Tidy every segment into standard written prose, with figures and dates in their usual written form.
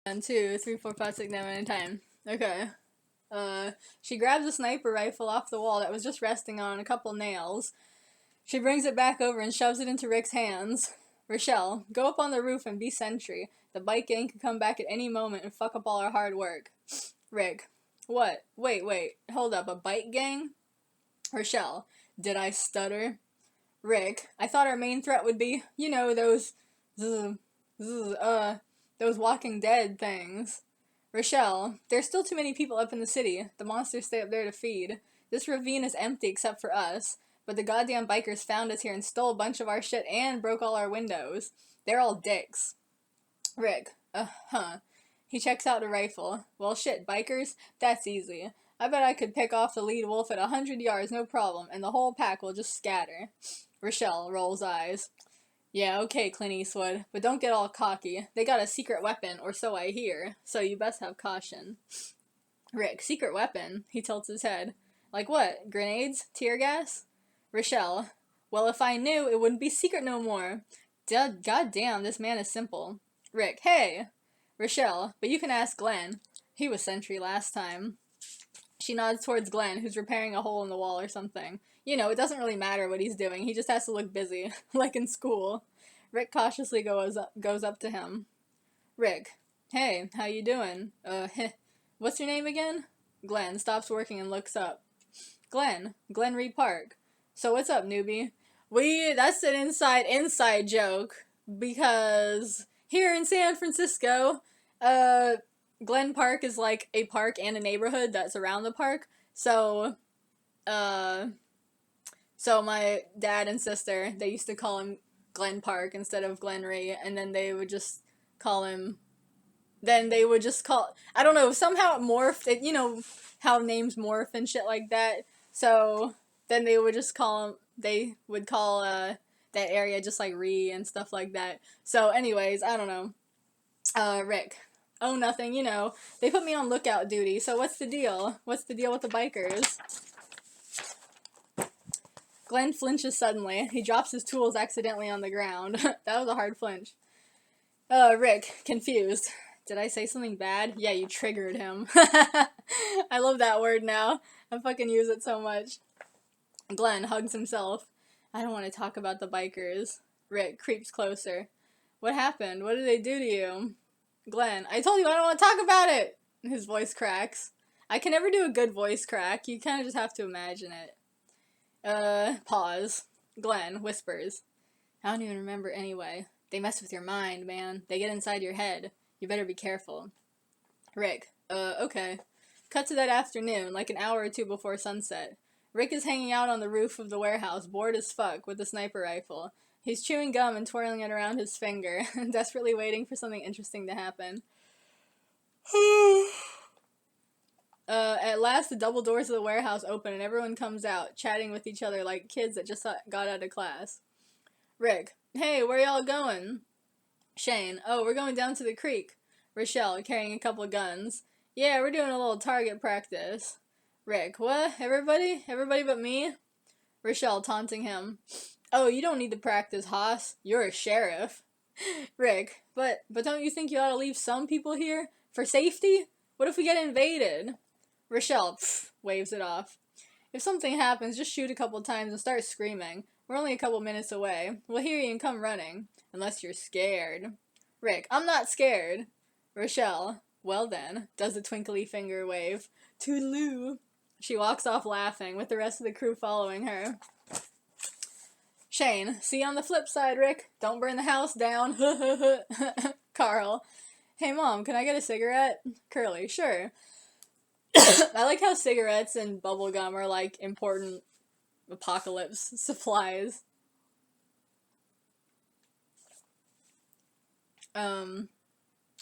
1, 2, 3, 4, 5, 6, 9 at a time. Okay. She grabs a sniper rifle off the wall that was just resting on a couple nails. She brings it back over and shoves it into Rick's hands. Rochelle, go up on the roof and be sentry. The bike gang could come back at any moment and fuck up all our hard work. Rick, what? Wait, hold up, a bike gang? Rochelle, did I stutter? Rick, I thought our main threat would be, those, those Walking Dead things. Rochelle, there's still too many people up in the city. The monsters stay up there to feed. This ravine is empty except for us. But the goddamn bikers found us here and stole a bunch of our shit and broke all our windows. They're all dicks. Rick, huh. He checks out a rifle. Well, shit, bikers? That's easy. I bet I could pick off the lead wolf at 100 yards, no problem, and the whole pack will just scatter. Rochelle rolls eyes. Yeah, okay, Clint Eastwood, but don't get all cocky. They got a secret weapon, or so I hear, so you best have caution. Rick, secret weapon? He tilts his head. Like what? Grenades? Tear gas? Rochelle, well, if I knew, it wouldn't be secret no more. God damn, this man is simple. Rick, hey! Rochelle, but you can ask Glenn. He was sentry last time. She nods towards Glenn, who's repairing a hole in the wall or something. It doesn't really matter what he's doing, he just has to look busy, like in school. Rick cautiously goes up to him. Rick, hey, how you doing? What's your name again? Glenn stops working and looks up. Glenn Reed Park. So what's up, newbie? That's an inside joke, because here in San Francisco, Glen Park is like a park and a neighborhood that's around the park. So my dad and sister, they used to call him Glen Park instead of Glenry, and then they would just call him, I don't know, somehow it morphed, how names morph and shit like that. So then they would call that area just like Ree and stuff like that. So anyways, I don't know. Rick. Oh, nothing, they put me on lookout duty, so what's the deal? What's the deal with the bikers? Glenn flinches suddenly. He drops his tools accidentally on the ground. That was a hard flinch. Rick, confused. Did I say something bad? Yeah, you triggered him. I love that word now. I fucking use it so much. Glenn hugs himself. I don't want to talk about the bikers. Rick creeps closer. What happened? What did they do to you? Glenn, I told you I don't want to talk about it! His voice cracks. I can never do a good voice crack. You kind of just have to imagine it. Pause. Glenn whispers. I don't even remember anyway. They mess with your mind, man. They get inside your head. You better be careful. Rick, okay. Cut to that afternoon, like an hour or two before sunset. Rick is hanging out on the roof of the warehouse, bored as fuck, with a sniper rifle. He's chewing gum and twirling it around his finger, desperately waiting for something interesting to happen. At last, the double doors of the warehouse open and everyone comes out, chatting with each other like kids that just got out of class. Rick, hey, where y'all going? Shane, oh, we're going down to the creek. Rochelle, carrying a couple guns. Yeah, we're doing a little target practice. Rick, what? Everybody? Everybody but me? Rochelle, taunting him. Oh, you don't need to practice, Haas. You're a sheriff. Rick, but don't you think you ought to leave some people here? For safety? What if we get invaded? Rochelle, waves it off. If something happens, just shoot a couple times and start screaming. We're only a couple minutes away. We'll hear you and come running. Unless you're scared. Rick, I'm not scared. Rochelle, well then, does a twinkly finger wave. Toodaloo. She walks off laughing, with the rest of the crew following her. Shane, see you on the flip side, Rick. Don't burn the house down. Carl, hey mom, can I get a cigarette? Curly, sure. I like how cigarettes and bubblegum are like important apocalypse supplies.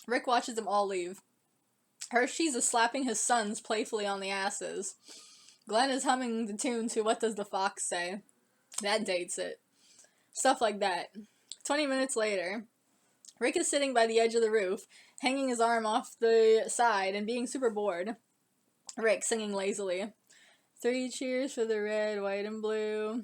Rick watches them all leave. Hershey's is slapping his sons playfully on the asses. Glenn is humming the tune to What Does the Fox Say? That dates it. Stuff like that. 20 minutes later, Rick is sitting by the edge of the roof, hanging his arm off the side and being super bored. Rick singing lazily. 3 cheers for the red, white, and blue.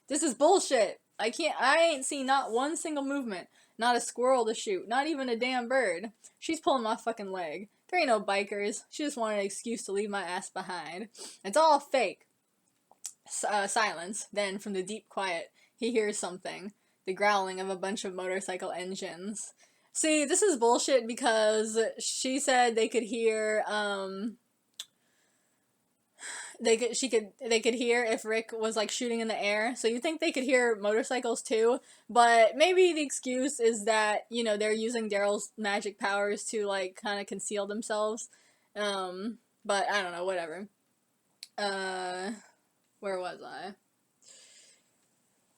This is bullshit. I ain't seen not one single movement. Not a squirrel to shoot. Not even a damn bird. She's pulling my fucking leg. There ain't no bikers. She just wanted an excuse to leave my ass behind. It's all fake. Silence. Then, from the deep quiet, he hears something. The growling of a bunch of motorcycle engines. See, this is bullshit because she said they could hear, they could hear if Rick was like shooting in the air. So you think they could hear motorcycles too, but maybe the excuse is that, you know, they're using Daryl's magic powers to like kind of conceal themselves. But I don't know, whatever. Where was I?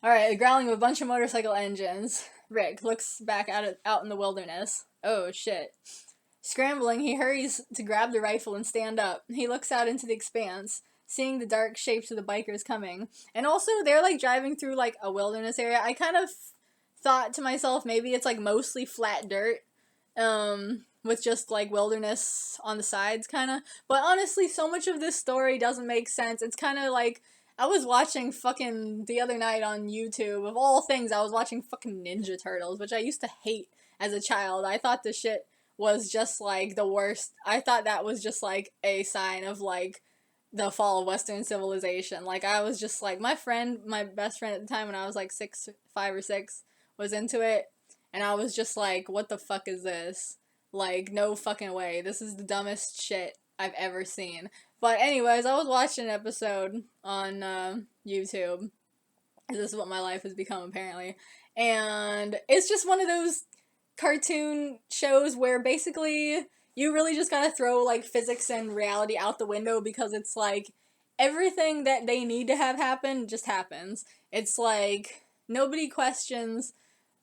Alright, the growling of a bunch of motorcycle engines. Rick looks back out in the wilderness. Oh shit. Scrambling, he hurries to grab the rifle and stand up. He looks out into the expanse, seeing the dark shapes of the bikers coming. And also, they're like driving through like a wilderness area. I kind of thought to myself, maybe it's like mostly flat dirt, with just like wilderness on the sides, kind of. But honestly, so much of this story doesn't make sense. It's kind of like, I was watching fucking the other night on YouTube, of all things, I was watching fucking Ninja Turtles, which I used to hate as a child. I thought the shit was just like the worst. I thought that was just like a sign of like the fall of Western civilization. Like I was just like, my best friend at the time when I was like 5 or 6 was into it, and I was just like, what the fuck is this? Like, no fucking way. This is the dumbest shit I've ever seen. But anyways, I was watching an episode on YouTube. This is what my life has become apparently. And it's just one of those cartoon shows where basically you really just gotta throw like physics and reality out the window because it's like everything that they need to have happen just happens. It's like nobody questions,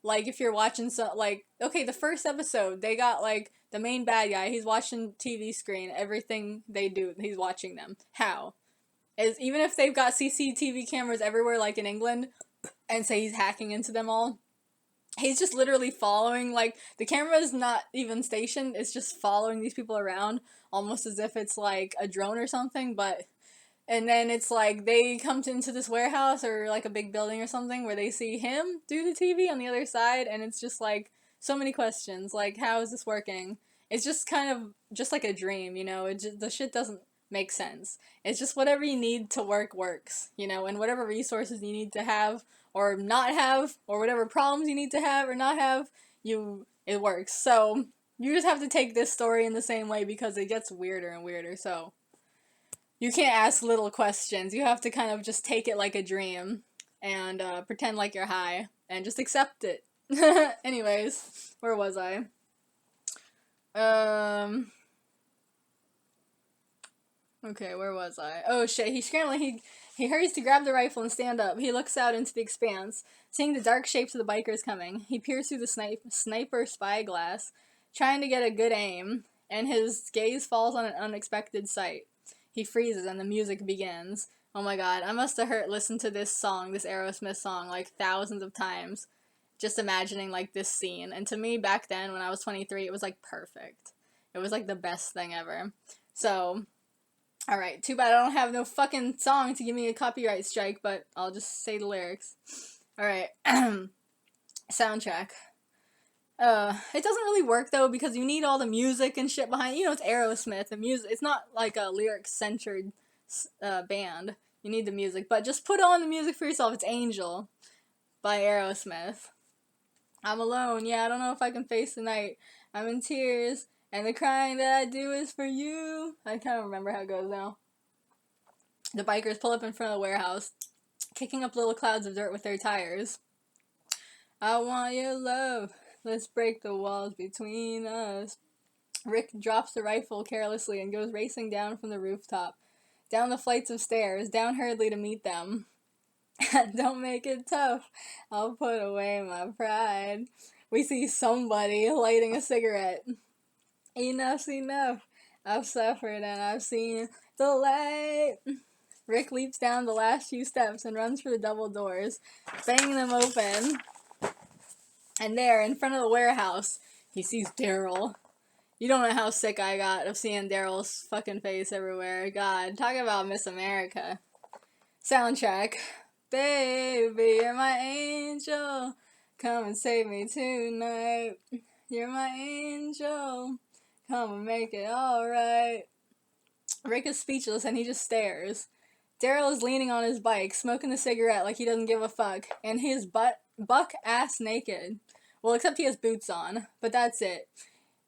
like if you're watching like, okay, the first episode they got like the main bad guy, he's watching TV screen, everything they do he's watching them. How? Is even if they've got CCTV cameras everywhere like in England and say he's hacking into them all, he's just literally following, like, the camera is not even stationed, it's just following these people around, almost as if it's, like, a drone or something, but, and then it's, like, they come into this warehouse or, like, a big building or something where they see him through the TV on the other side, and it's just, like, so many questions, like, how is this working? It's just kind of, just like a dream, you know, the shit doesn't make sense. It's just whatever you need to work works, you know, and whatever resources you need to have or not have, or whatever problems you need to have or not have, it works. So, you just have to take this story in the same way because it gets weirder and weirder, so. You can't ask little questions. You have to kind of just take it like a dream and pretend like you're high and just accept it. Anyways, where was I? Okay, where was I? Oh shit, he's scrambling. He hurries to grab the rifle and stand up. He looks out into the expanse, seeing the dark shapes of the bikers coming. He peers through the sniper spyglass, trying to get a good aim, and his gaze falls on an unexpected sight. He freezes and the music begins. Oh my god, I must have listened to this song, this Aerosmith song, like thousands of times, just imagining like this scene. And to me, back then, when I was 23, it was like perfect. It was like the best thing ever. So, alright, too bad I don't have no fucking song to give me a copyright strike, but I'll just say the lyrics. Alright, soundtrack. It doesn't really work though because you need all the music and shit behind it. You know, it's Aerosmith. The music, it's not like a lyric-centered band. You need the music, but just put on the music for yourself. It's Angel by Aerosmith. I'm alone, yeah, I don't know if I can face the night. I'm in tears, and the crying that I do is for you. I kind of remember how it goes now. The bikers pull up in front of the warehouse, kicking up little clouds of dirt with their tires. I want your love. Let's break the walls between us. Rick drops the rifle carelessly and goes racing down from the rooftop. Down the flights of stairs, down hurriedly to meet them. Don't make it tough. I'll put away my pride. We see somebody lighting a cigarette. Enough's enough. I've suffered and I've seen the light. Rick leaps down the last few steps and runs for the double doors, banging them open. And there, in front of the warehouse, he sees Daryl. You don't know how sick I got of seeing Daryl's fucking face everywhere. God, talk about Miss America. Soundtrack. Baby, you're my angel. come and save me tonight. You're my angel. Come and make it alright. Rick is speechless and he just stares. Daryl is leaning on his bike, smoking a cigarette like he doesn't give a fuck, and he is buck ass naked. Well, except he has boots on, but that's it.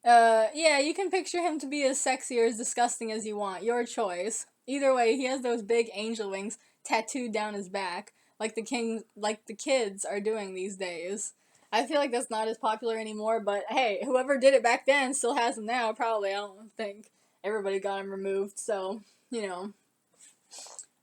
Yeah, you can picture him to be as sexy or as disgusting as you want. Your choice. Either way, he has those big angel wings tattooed down his back, like the kids are doing these days. I feel like that's not as popular anymore, but hey, whoever did it back then still has them now, probably. I don't think everybody got them removed, so, you know.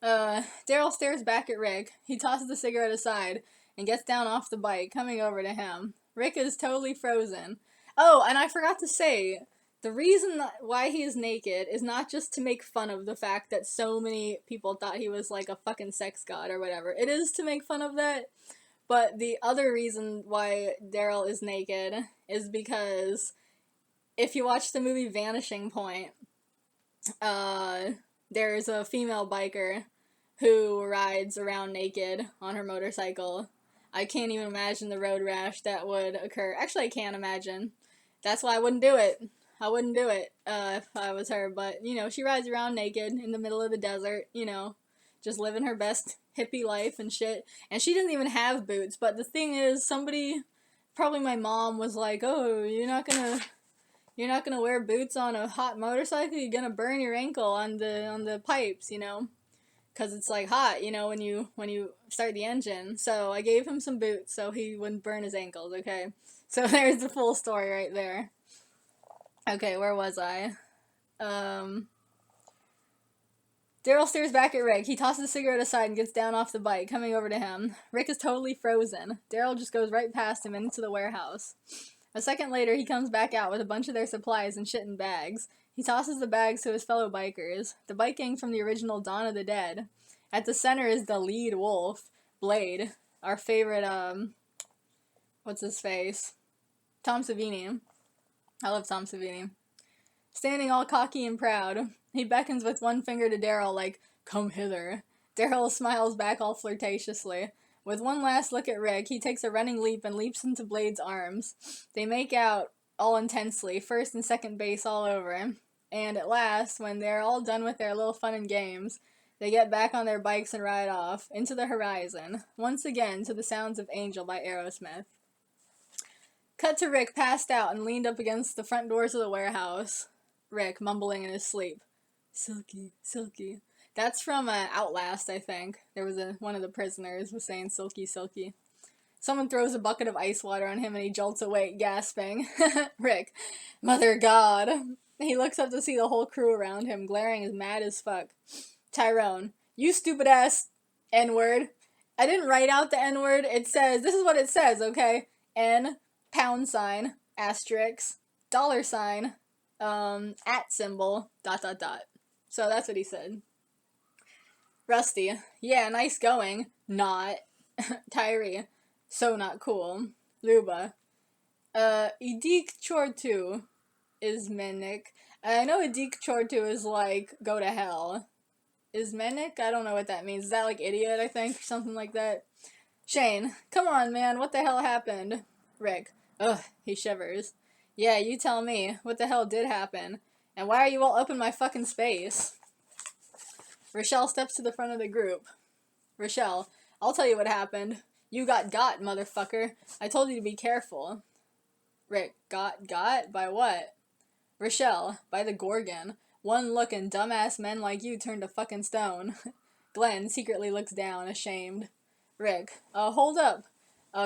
Daryl stares back at Rick. He tosses the cigarette aside and gets down off the bike, coming over to him. Rick is totally frozen. Oh, and I forgot to say, the reason why he is naked is not just to make fun of the fact that so many people thought he was like a fucking sex god or whatever. It is to make fun of that, but the other reason why Daryl is naked is because if you watch the movie Vanishing Point, there's a female biker who rides around naked on her motorcycle. I can't even imagine the road rash that would occur. Actually, I can't imagine. That's why I wouldn't do it. I wouldn't do it if I was her. But, you know, she rides around naked in the middle of the desert, you know, just living her best hippie life and shit. And she didn't even have boots. But the thing is, somebody, probably my mom, was like, oh, you're not gonna wear boots on a hot motorcycle? You're gonna burn your ankle on the pipes, you know? Because it's like hot, you know, when you start the engine. So I gave him some boots so he wouldn't burn his ankles, okay? So there's the full story right there. Okay, where was I? Daryl stares back at Rick. He tosses the cigarette aside and gets down off the bike, coming over to him. Rick is totally frozen. Daryl just goes right past him and into the warehouse. A second later, he comes back out with a bunch of their supplies and shit in bags. He tosses the bags to his fellow bikers, the bike gang from the original Dawn of the Dead. At the center is the lead wolf, Blade, our favorite, what's his face? Tom Savini. I love Tom Savini. Standing all cocky and proud, he beckons with one finger to Daryl like, come hither. Daryl smiles back all flirtatiously. With one last look at Rick, he takes a running leap and leaps into Blade's arms. They make out all intensely, first and second base all over. And at last, when they're all done with their little fun and games, they get back on their bikes and ride off, into the horizon, once again to the sounds of Angel by Aerosmith. Cut to Rick passed out and leaned up against the front doors of the warehouse. Rick, mumbling in his sleep. Silky, silky. That's from Outlast, I think. There was one of the prisoners was saying silky, silky. Someone throws a bucket of ice water on him and he jolts awake, gasping. Rick, Mother God. He looks up to see the whole crew around him, glaring as mad as fuck. Tyrone, you stupid ass N-word. I didn't write out the N-word. It says, this is what it says, okay? N, $, asterisk, $, at symbol, ... So that's what he said. Rusty, yeah, nice going. Not. Tyree, so not cool. Luba, Idik Chortu is Menik. I know Idik Chortu is like, go to hell. Is Menik? I don't know what that means. Is that like idiot, I think? Something like that. Shane, come on, man, what the hell happened? Rick, ugh, he shivers. Yeah, you tell me. What the hell did happen? And why are you all up in my fucking space? Rochelle steps to the front of the group. Rochelle, I'll tell you what happened. You got, motherfucker. I told you to be careful. Rick, got? By what? Rochelle, by the Gorgon. One look and dumbass men like you turn to fucking stone. Glenn secretly looks down, ashamed. Rick, hold up.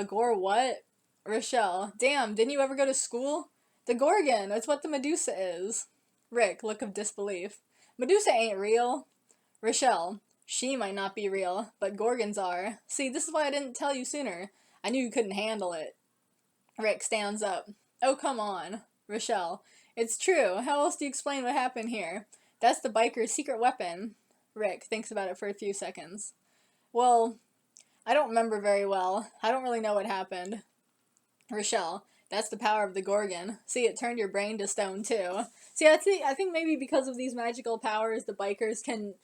Gore what? Rochelle, damn, didn't you ever go to school? The Gorgon, that's what the Medusa is. Rick, look of disbelief. Medusa ain't real. Rochelle, she might not be real, but Gorgons are. See, this is why I didn't tell you sooner. I knew you couldn't handle it. Rick stands up. Oh, come on. Rochelle, it's true. How else do you explain what happened here? That's the biker's secret weapon. Rick thinks about it for a few seconds. Well, I don't remember very well. I don't really know what happened. Rochelle, that's the power of the Gorgon. See, it turned your brain to stone, too. See, I think maybe because of these magical powers, the bikers can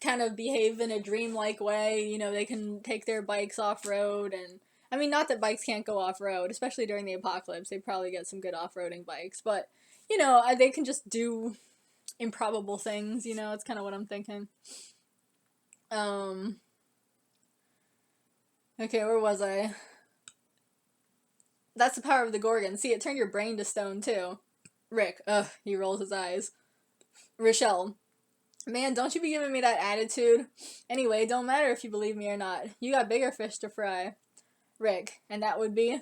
kind of behave in a dreamlike way. You know, they can take their bikes off-road, and I mean, not that bikes can't go off-road, especially during the apocalypse. They probably get some good off-roading bikes, but, you know, they can just do improbable things, you know, it's kind of what I'm thinking. Okay, where was I? That's the power of the Gorgon. See, it turned your brain to stone, too. Rick, he rolls his eyes. Rochelle, man, don't you be giving me that attitude. Anyway, don't matter if you believe me or not. You got bigger fish to fry. Rick, and that would be?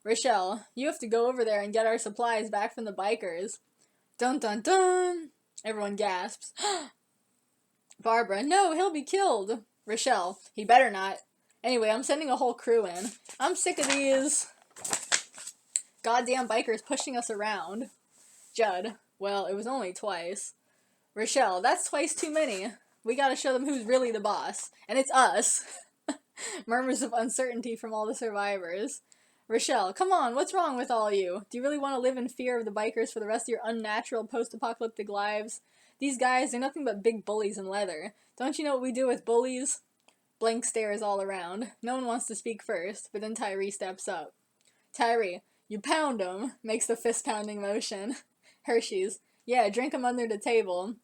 Rochelle, you have to go over there and get our supplies back from the bikers. Dun dun dun! Everyone gasps. Barbara, no, he'll be killed. Rochelle, he better not. Anyway, I'm sending a whole crew in. I'm sick of these goddamn bikers pushing us around. Judd, well, it was only twice. Rochelle, that's twice too many. We gotta show them who's really the boss. And it's us. Murmurs of uncertainty from all the survivors. Rochelle, come on, what's wrong with all you? Do you really want to live in fear of the bikers for the rest of your unnatural post-apocalyptic lives? These guys, they're nothing but big bullies in leather. Don't you know what we do with bullies? Blank stares all around. No one wants to speak first, but then Tyree steps up. Tyree, you pound 'em, makes the fist-pounding motion. Hershey's, yeah, drink 'em under the table.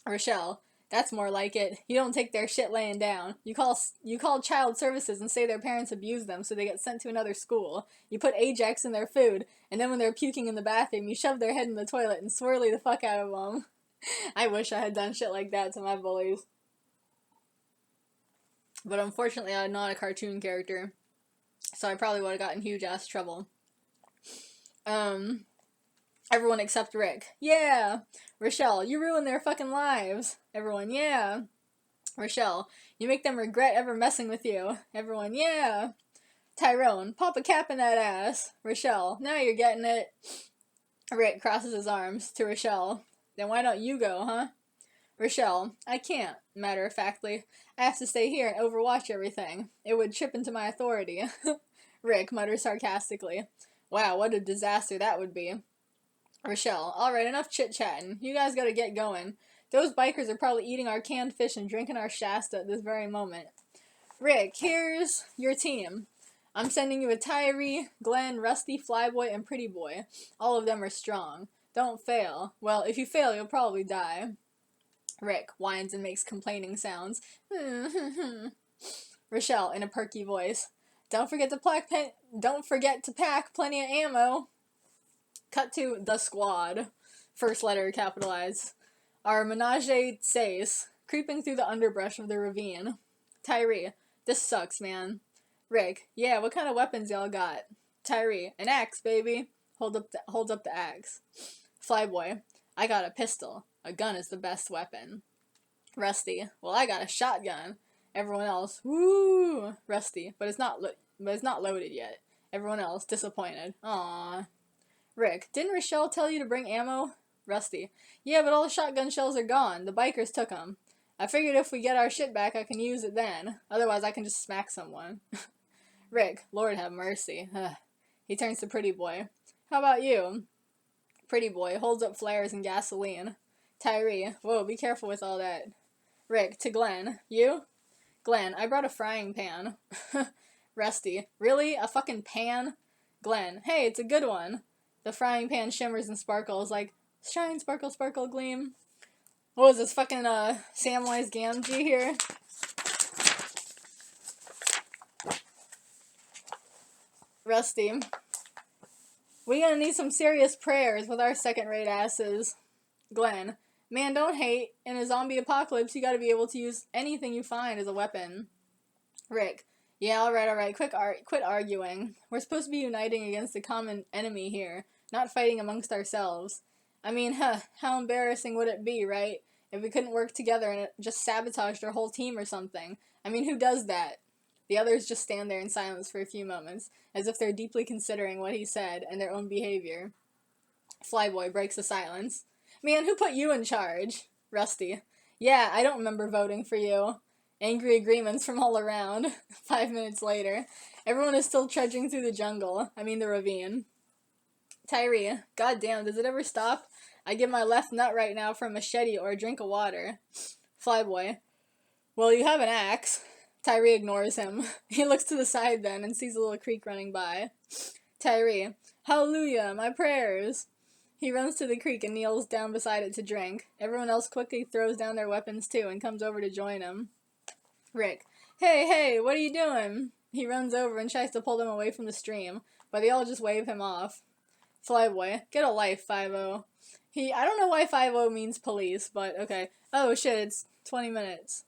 Rochelle, that's more like it. You don't take their shit laying down. You call child services and say their parents abuse them so they get sent to another school. You put Ajax in their food, and then when they're puking in the bathroom, you shove their head in the toilet and swirly the fuck out of them. I wish I had done shit like that to my bullies. But unfortunately, I'm not a cartoon character, so I probably would have gotten huge ass trouble. Everyone except Rick. Yeah! Rochelle, you ruin their fucking lives. Everyone, yeah. Rochelle, you make them regret ever messing with you. Everyone, yeah. Tyrone, pop a cap in that ass. Rochelle, now you're getting it. Rick crosses his arms to Rochelle. Then why don't you go, huh? Rochelle, I can't, matter-of-factly. I have to stay here and overwatch everything. It would chip into my authority. Rick mutters sarcastically. Wow, what a disaster that would be. Rochelle, alright, enough chit-chatting. You guys gotta get going. Those bikers are probably eating our canned fish and drinking our Shasta at this very moment. Rick, here's your team. I'm sending you a Tyree, Glenn, Rusty, Flyboy, and Pretty Boy. All of them are strong. Don't fail. Well, if you fail, you'll probably die. Rick whines and makes complaining sounds. Rochelle, in a perky voice. Don't forget to pack plenty of ammo. Cut to the squad. First letter capitalized. Our menage a trois, creeping through the underbrush of the ravine. Tyree, this sucks, man. Rick, yeah, what kind of weapons y'all got? Tyree, an axe, baby. Holds up the axe. Flyboy, I got a pistol. A gun is the best weapon. Rusty, well, I got a shotgun. Everyone else, woo! Rusty, but it's not loaded yet. Everyone else, disappointed. Aww. Rick, didn't Rochelle tell you to bring ammo? Rusty, yeah, but all the shotgun shells are gone. The bikers took them. I figured if we get our shit back, I can use it then. Otherwise, I can just smack someone. Rick, Lord have mercy. He turns to Pretty Boy. How about you? Pretty Boy holds up flares and gasoline. Tyree, whoa, be careful with all that. Rick, to Glenn. You? Glenn, I brought a frying pan. Rusty, really? A fucking pan? Glenn, hey, it's a good one. The frying pan shimmers and sparkles like, shine, sparkle, sparkle, gleam. What was this, fucking, Samwise Gamgee here? Rusty, we gonna need some serious prayers with our second-rate asses. Glenn, man, don't hate. In a zombie apocalypse, you gotta be able to use anything you find as a weapon. Rick, yeah, alright, quit arguing. We're supposed to be uniting against a common enemy here, not fighting amongst ourselves. I mean, how embarrassing would it be, right? If we couldn't work together and it just sabotaged our whole team or something. I mean, who does that? The others just stand there in silence for a few moments, as if they're deeply considering what he said and their own behavior. Flyboy breaks the silence. Man, who put you in charge? Rusty. Yeah, I don't remember voting for you. Angry agreements from all around. 5 minutes later. Everyone is still trudging through the jungle. I mean the ravine. Tyree. Goddamn, does it ever stop? I give my left nut right now for a machete or a drink of water. Flyboy. Well, you have an axe. Tyree ignores him. He looks to the side then and sees a little creek running by. Tyree, hallelujah, my prayers! He runs to the creek and kneels down beside it to drink. Everyone else quickly throws down their weapons too and comes over to join him. Rick, hey, what are you doing? He runs over and tries to pull them away from the stream, but they all just wave him off. Flyboy, get a life, 5-0. I don't know why 5-0 means police, but okay. Oh shit, it's 20 minutes.